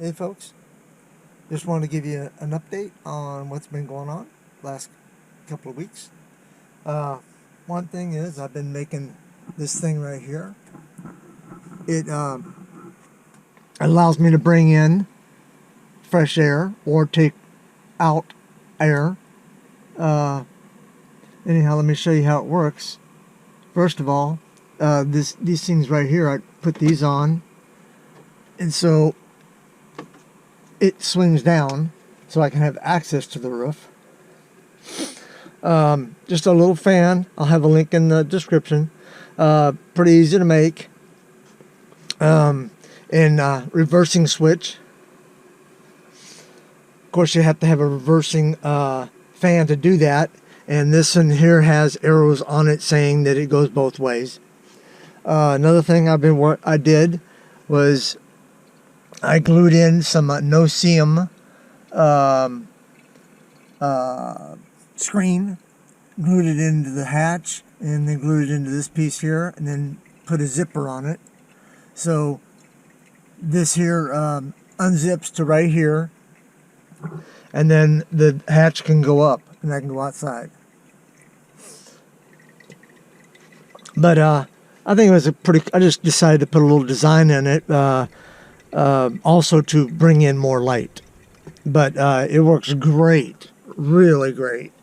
Hey folks, just wanted to give you an update on what's been going on last couple of weeks. One thing is I've been making this thing right here. It allows me to bring in fresh air or take out air. Anyhow, let me show you how it works. First of all, these things right here, I put these on, and so it swings down so I can have access to the roof. Just a little fan. I'll have a link in the description. Pretty easy to make. And reversing switch. Of course, you have to have a reversing fan to do that. And this one here has arrows on it saying that it goes both ways. Another thing I did was I glued in some no-seam screen, glued it into the hatch, and then glued it into this piece here, and then put a zipper on it. So this here unzips to right here, and then the hatch can go up, and I can go outside. But I think it was I just decided to put a little design in it. Also to bring in more light, but it works great, really great.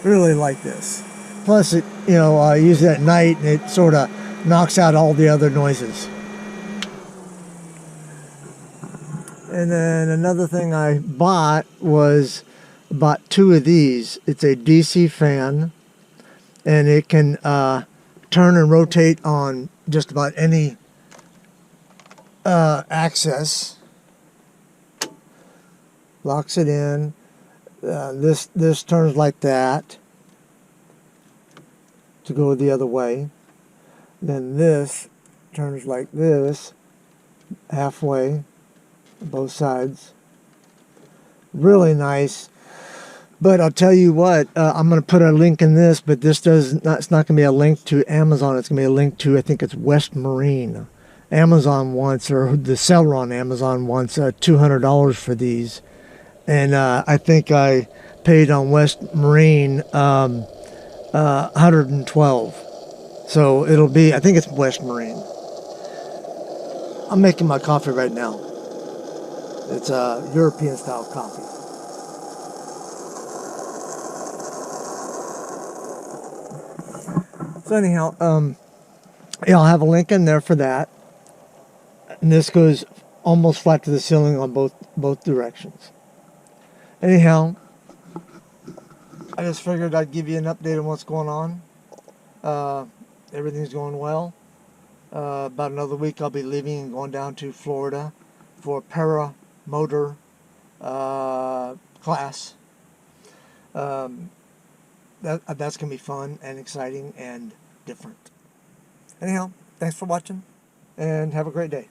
Really like this. Plus, it I use it at night, and it sort of knocks out all the other noises. And then another thing I bought two of these. It's a DC fan, and it can turn and rotate on just about any axis. Locks it in. This turns like that to go the other way. Then this turns like this, halfway, both sides. Really nice. But I'll tell you what, I'm going to put a link in this, but it's not going to be a link to Amazon. It's going to be a link to, I think it's West Marine. Amazon wants, or the seller on Amazon wants $200 for these. And I think I paid on West Marine $112. So it'll be, I think it's West Marine. I'm making my coffee right now. It's a European style coffee. So anyhow, yeah, I'll have a link in there for that. And this goes almost flat to the ceiling on both directions. Anyhow, I just figured I'd give you an update on what's going on. Everything's going well. About another week I'll be leaving and going down to Florida for a paramotor class. That's going to be fun and exciting and different. Anyhow, thanks for watching, and have a great day.